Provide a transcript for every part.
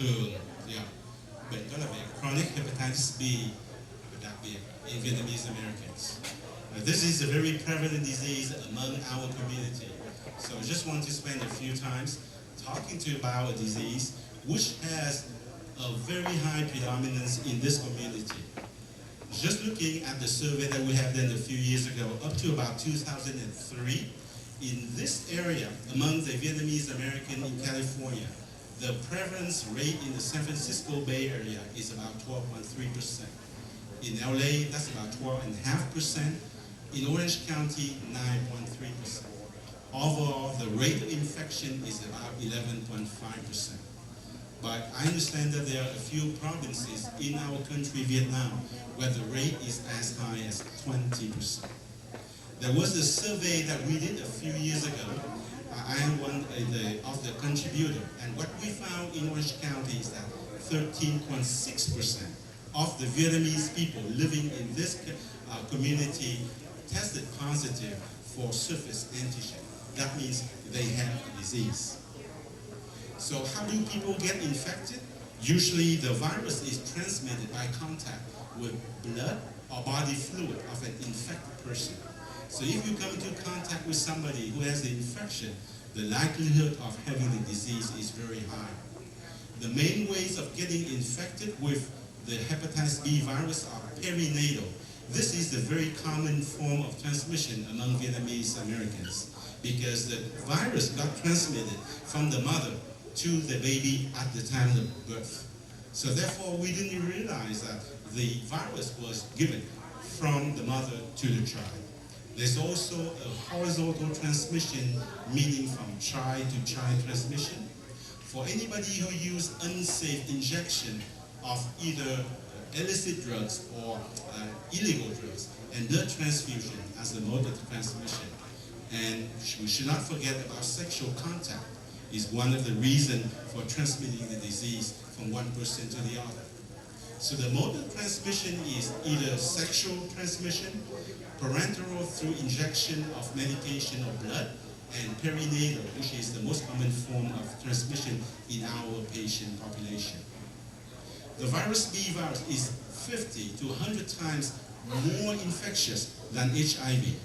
thường bệnh đó là về chronic hepatitis B, đặc biệt in Vietnamese Americans. This is a very prevalent disease among our community. So I just want to spend a few times talking to you about a disease which has a very high predominance in this community. Just looking at the survey that we have done a few years ago, up to about 2003, in this area, among the Vietnamese American in California, the prevalence rate in the San Francisco Bay Area is about 12.3%. In LA, that's about 12.5%. In Orange County, 9.3%. Overall, the rate of infection is about 11.5%. But I understand that there are a few provinces in our country, Vietnam, where the rate is as high as 20%. There was a survey that we did a few years ago. I am one of the contributors, and what we found in Orange County is that 13.6% of the Vietnamese people living in this community tested positive for surface antigen. That means they have the disease. So how do people get infected? Usually the virus is transmitted by contact with blood or body fluid of an infected person. So if you come into contact with somebody who has the infection, the likelihood of having the disease is very high. The main ways of getting infected with the hepatitis B virus are perinatal. This is a very common form of transmission among Vietnamese Americans because the virus got transmitted from the mother to the baby at the time of birth. So therefore, we didn't realize that the virus was given from the mother to the child. There's also a horizontal transmission, meaning from child to child transmission. For anybody who use unsafe injection of either illicit drugs or illegal drugs, and blood transfusion as a mode of transmission. And we should not forget about sexual contact is one of the reasons for transmitting the disease from one person to the other. So the mode of transmission is either sexual transmission, parenteral through injection of medication or blood, and perinatal, which is the most common form of transmission in our patient population. The virus B virus is 50 to 100 times more infectious than HIV.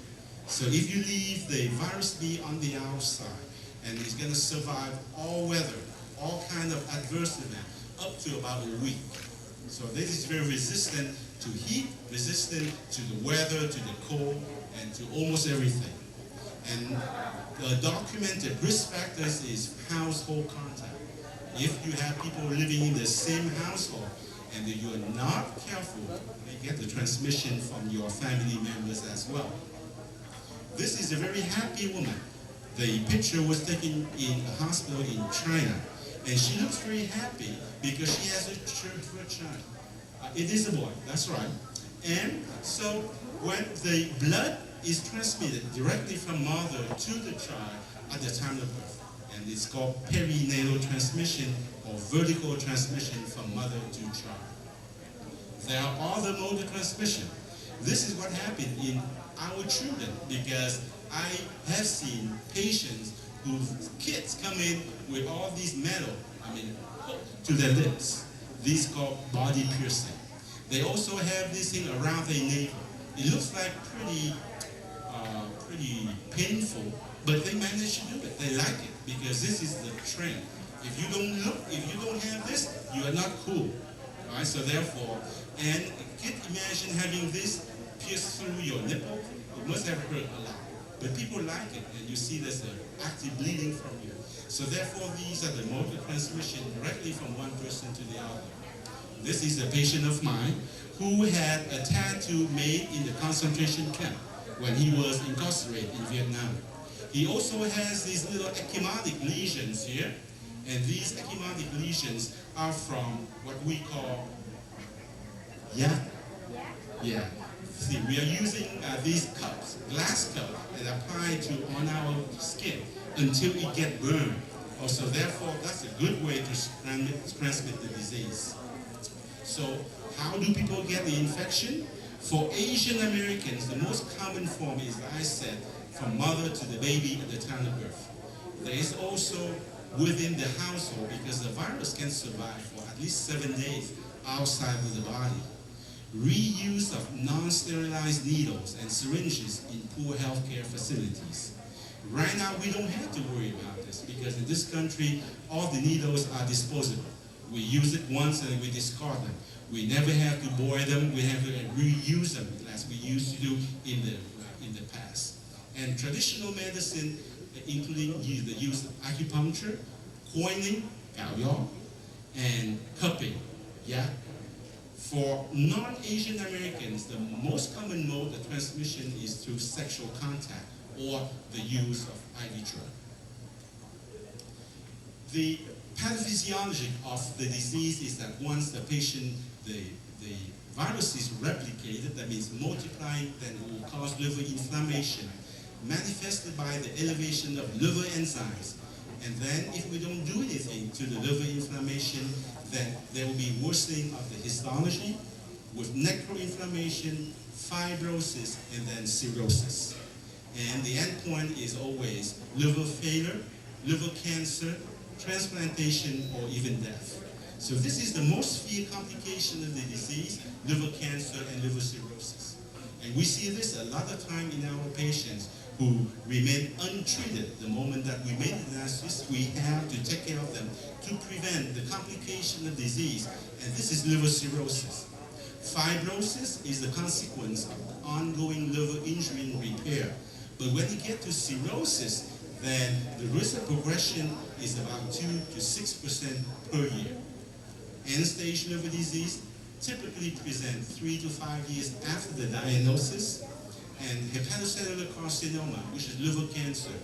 So if you leave the virus B on the outside, and it's going to survive all weather, all kind of adverse events, up to about a week. So this is very resistant to heat, resistant to the weather, to the cold, and to almost everything. And the documented risk factors is household contact. If you have people living in the same household and you are not careful, you get the transmission from your family members as well. This is a very happy woman. The picture was taken in a hospital in China, and she looks very happy because she has a child. It is a boy, that's right. And so when the blood is transmitted directly from mother to the child at the time of birth, and it's called perinatal transmission or vertical transmission from mother to child. There are other modes of transmission. This is what happened in our children because I have seen patients whose kids come in with all these metal, to their lips. These called body piercing. They also have this thing around their navel. It looks like pretty painful, but they manage to do it. They like it because this is the trend. If you don't have this, you are not cool. All right? So therefore, and can't imagine having this pierced through your nipple. It must have hurt a lot. But people like it, and you see there's an active bleeding from you. So therefore, these are the mode of transmission directly from one person to the other. This is a patient of mine who had a tattoo made in the concentration camp when he was incarcerated in Vietnam. He also has these little ecchymotic lesions here, and these ecchymotic lesions are from what we call, See, we are using these cups, glass cups, that apply on our skin until it gets burned. Also, therefore, that's a good way to transmit the disease. So, how do people get the infection? For Asian Americans, the most common form is, like I said, from mother to the baby at the time of birth. There is also within the household because the virus can survive for at least 7 days outside of the body. Reuse of non-sterilized needles and syringes in poor healthcare facilities. Right now, we don't have to worry about this because in this country, all the needles are disposable. We use it once and we discard them. We never have to boil them. We have to reuse them as we used to do in the past. And traditional medicine, including the use of acupuncture, coining, and cupping. Yeah. For non-Asian Americans, the most common mode of transmission is through sexual contact or the use of IV drug. The pathophysiology of the disease is that once the patient, the virus is replicated, that means multiplying, then it will cause liver inflammation, manifested by the elevation of liver enzymes. And then if we don't do anything to the liver inflammation, then there will be worsening of the histology with necroinflammation, fibrosis, and then cirrhosis. And the endpoint is always liver failure, liver cancer, transplantation, or even death. So this is the most feared complication of the disease, liver cancer and liver cirrhosis. And we see this a lot of time in our patients who remain untreated. The moment that we make the diagnosis, we have to take care of them to prevent the complication of disease, and this is liver cirrhosis. Fibrosis is the consequence of ongoing liver injury and repair. But when you get to cirrhosis, then the risk of progression is about 2 to 6% per year. End-stage liver disease typically presents 3 to 5 years after the diagnosis, and hepatocellular carcinoma, which is liver cancer,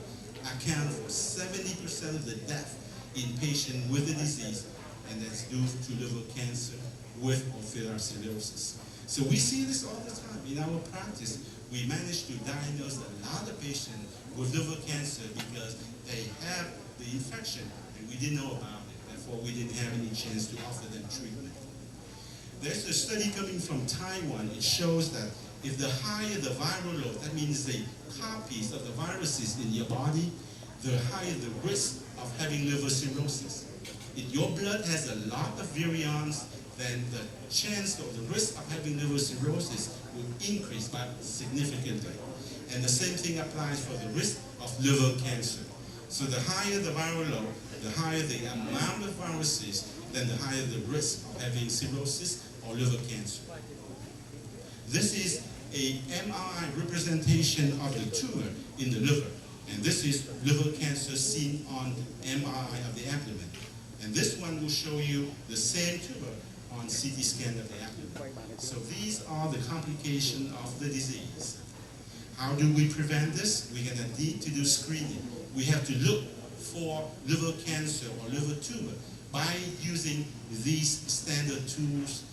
account for 70% of the death in patients with the disease, and that's due to liver cancer with or without cirrhosis. So we see this all the time. In our practice, we manage to diagnose a lot of patients with liver cancer because they have the infection and we didn't know about it. Therefore, we didn't have any chance to offer them treatment. There's a study coming from Taiwan. It shows that if the higher the viral load, that means the copies of the viruses in your body, the higher the risk of having liver cirrhosis. If your blood has a lot of virions, then the chance or the risk of having liver cirrhosis will increase by significantly. And the same thing applies for the risk of liver cancer. So the higher the viral load, the higher the amount of viruses, then the higher the risk of having cirrhosis or liver cancer. This is a MRI representation of the tumor in the liver. And this is liver cancer seen on MRI of the abdomen. And this one will show you the same tumor on CT scan of the abdomen. So these are the complications of the disease. How do we prevent this? We're going to need to do screening. We have to look for liver cancer or liver tumor by using these standard tools.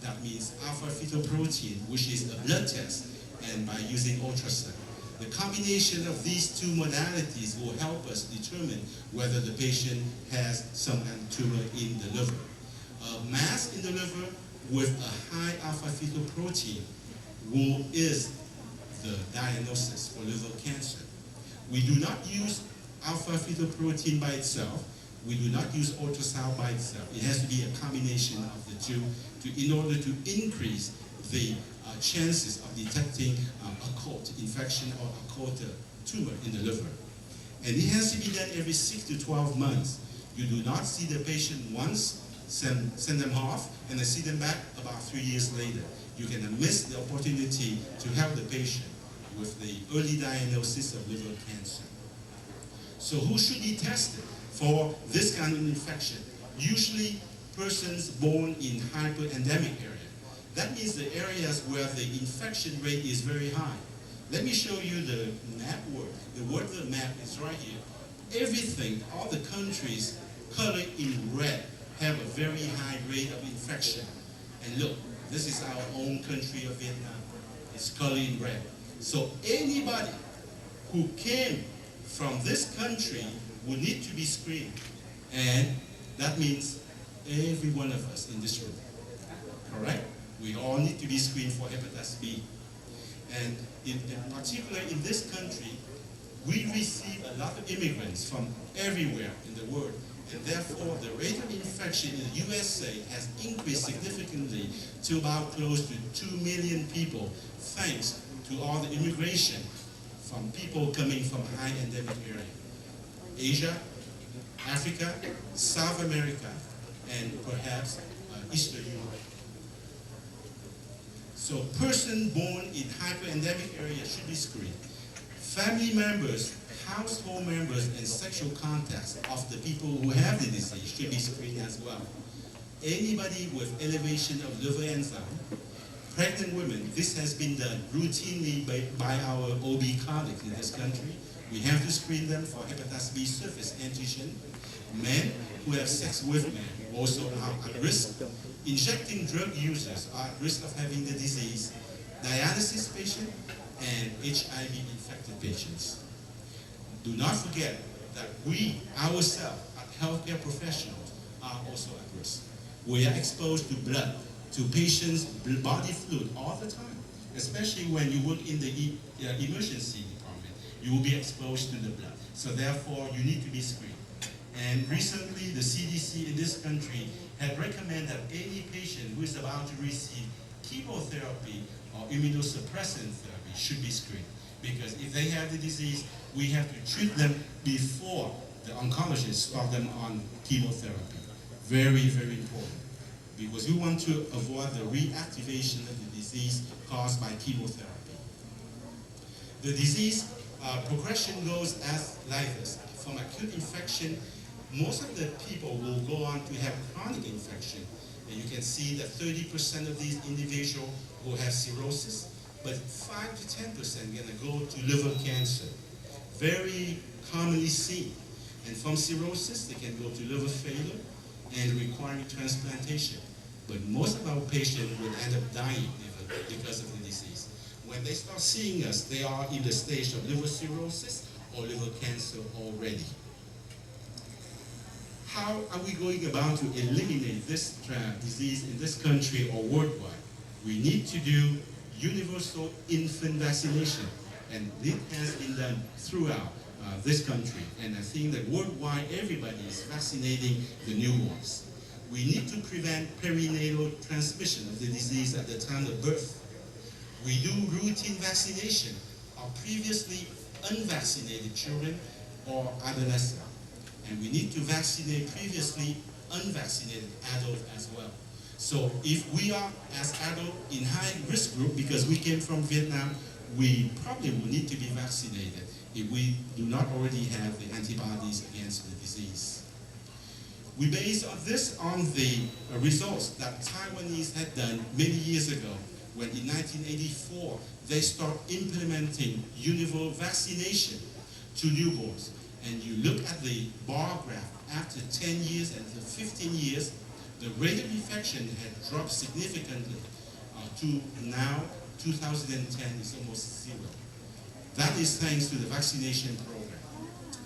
That means alpha-fetoprotein, which is a blood test, and by using ultrasound. The combination of these two modalities will help us determine whether the patient has some kind of tumor in the liver. A mass in the liver with a high alpha-fetoprotein is the diagnosis for liver cancer. We do not use alpha-fetoprotein by itself. We do not use ultrasound by itself. It has to be a combination of the two in order to increase the chances of detecting occult infection or occult tumor in the liver. And it has to be done every 6 to 12 months. You do not see the patient once, send them off, and then see them back about 3 years later. You can miss the opportunity to help the patient with the early diagnosis of liver cancer. So who should be tested for this kind of infection? Usually persons born in hyperendemic area. That means the areas where the infection rate is very high. Let me show you the map word. The word of the map is right here. Everything, all the countries colored in red have a very high rate of infection. And look, this is our own country of Vietnam. It's colored in red. So anybody who came from this country will need to be screened. And that means every one of us in this room. Correct? We all need to be screened for hepatitis B. And in particular in this country, We receive a lot of immigrants from everywhere in the world, and therefore the rate of infection in the USA has increased significantly to about close to 2 million people, thanks to all the immigration from people coming from high endemic area. Asia, Africa, South America, and perhaps Eastern Europe. So person born in hyperendemic area should be screened. Family members, household members, and sexual contacts of the people who have the disease should be screened as well. Anybody with elevation of liver enzyme, pregnant women, this has been done routinely by our OB colleagues in this country. We have to screen them for hepatitis B surface antigen. Men who have sex with men also are at risk. Injecting drug users are at risk of having the disease. Dialysis patients and HIV-infected patients. Do not forget that we, ourselves, as healthcare professionals, are also at risk. We are exposed to blood, to patients' body fluid all the time, especially when you work in the emergency department. You will be exposed to the blood. So therefore, you need to be screened. And recently, the CDC in this country had recommended that any patient who is about to receive chemotherapy or immunosuppressant therapy should be screened. Because if they have the disease, we have to treat them before the oncologist start them on chemotherapy. Very, very important. Because we want to avoid the reactivation of the disease caused by chemotherapy. The disease progression goes as like this. From acute infection, most of the people will go on to have chronic infection. And you can see that 30% of these individuals will have cirrhosis, but 5 to 10% are going to go to liver cancer. Very commonly seen. And from cirrhosis, they can go to liver failure and requiring transplantation. But most of our patients will end up dying because of the disease. When they start seeing us, they are in the stage of liver cirrhosis or liver cancer already. How are we going about to eliminate this disease in this country or worldwide? We need to do universal infant vaccination, and it has been done throughout this country. And I think that worldwide, everybody is vaccinating the newborns. We need to prevent perinatal transmission of the disease at the time of birth. We do routine vaccination of previously unvaccinated children or adolescents. And we need to vaccinate previously unvaccinated adults as well. So if we are as adults in high risk group because we came from Vietnam, we probably will need to be vaccinated if we do not already have the antibodies against the disease. We based this on the results that Taiwanese had done many years ago, when in 1984 they started implementing universal vaccination to newborns. And you look at the bar graph, after 10 years and 15 years, the rate of infection had dropped significantly to now, 2010 is almost zero. That is thanks to the vaccination program.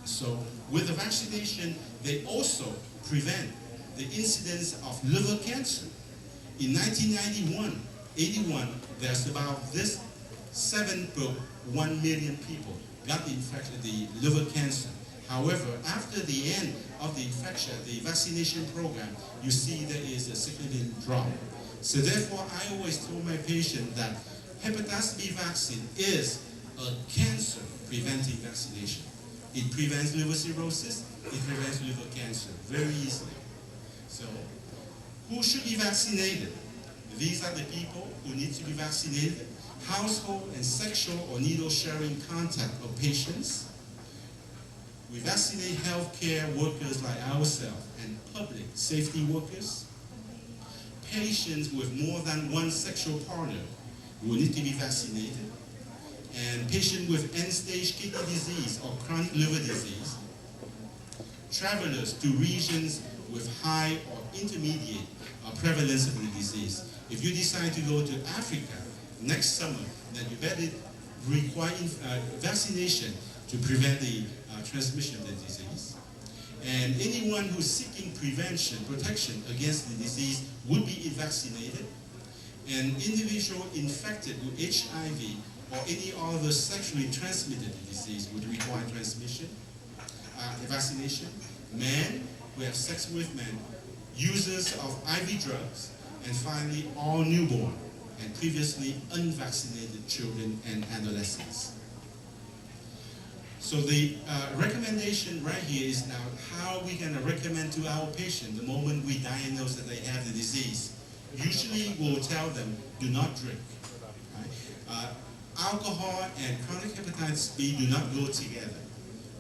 So with the vaccination, they also prevent the incidence of liver cancer. In 1991, 81, there's about this 7 per 1 million people got infected the liver cancer. However, after the end of the infection, the vaccination program, you see there is a significant drop. So therefore, I always told my patient that hepatitis B vaccine is a cancer-preventing vaccination. It prevents liver cirrhosis, it prevents liver cancer very easily. So, who should be vaccinated? These are the people who need to be vaccinated. Household and sexual or needle-sharing contact of patients. We vaccinate healthcare workers like ourselves and public safety workers. Patients with more than one sexual partner will need to be vaccinated. And patients with end-stage kidney disease or chronic liver disease. Travelers to regions with high or intermediate prevalence of the disease. If you decide to go to Africa next summer, then you better require vaccination to prevent the transmission of the disease. And anyone who's seeking prevention, protection against the disease would be vaccinated. And individuals infected with HIV or any other sexually transmitted disease would require vaccination. Men who have sex with men, users of IV drugs, and finally all newborn and previously unvaccinated children and adolescents. So the recommendation right here is now how we can recommend to our patient the moment we diagnose that they have the disease. Usually we'll tell them, do not drink. Right? Alcohol and chronic hepatitis B do not go together.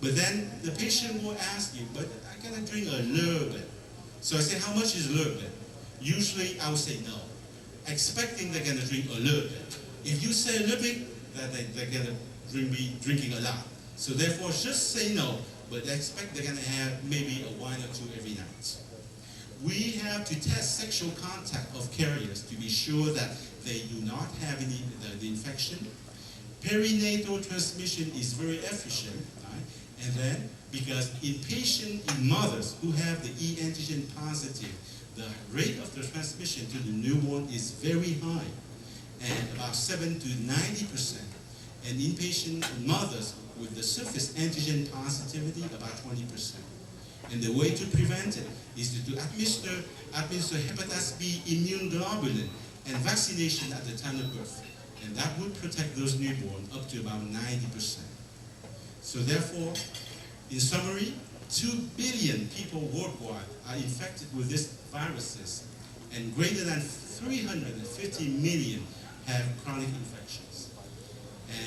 But then the patient will ask you, but I can drink a little bit. So I say, how much is a little bit? Usually I will say no, expecting they're going to drink a little bit. If you say a little bit, then they're going to be drinking a lot. So therefore, just say no, but expect they're going to have maybe a wine or two every night. We have to test sexual contact of carriers to be sure that they do not have the infection. Perinatal transmission is very efficient, right? And then, because in mothers who have the E antigen positive, the rate of the transmission to the newborn is very high, and about 7 to 90%. And in mothers with the surface antigen positivity, about 20%. And the way to prevent it is to administer hepatitis B immune globulin and vaccination at the time of birth. And that would protect those newborns up to about 90%. So therefore, in summary, 2 billion people worldwide are infected with these viruses, and greater than 350 million have chronic infections.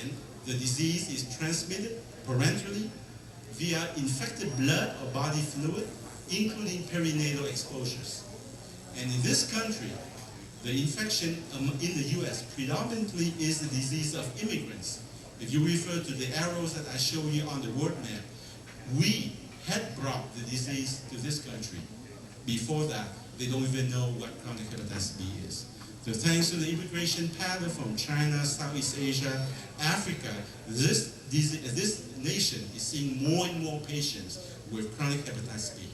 And the disease is transmitted parentally via infected blood or body fluid, including perinatal exposures. And in this country, the infection in the US predominantly is the disease of immigrants. If you refer to the arrows that I show you on the world map, we had brought the disease to this country. Before that, they don't even know what chronic hepatitis B is. So thanks to the immigration pattern from China, Southeast Asia, Africa, this nation is seeing more and more patients with chronic hepatitis B.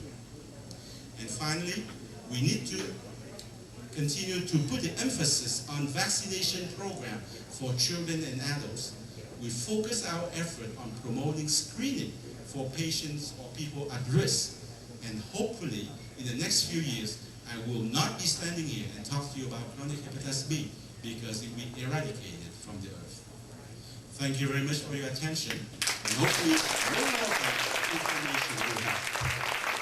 And finally, we need to continue to put the emphasis on vaccination program for children and adults. We focus our effort on promoting screening for patients or people at risk. And hopefully, in the next few years, I will not be standing here and talk to you about chronic hepatitis B because it will be eradicated from the earth. Thank you very much for your attention, and hopefully, more information will help.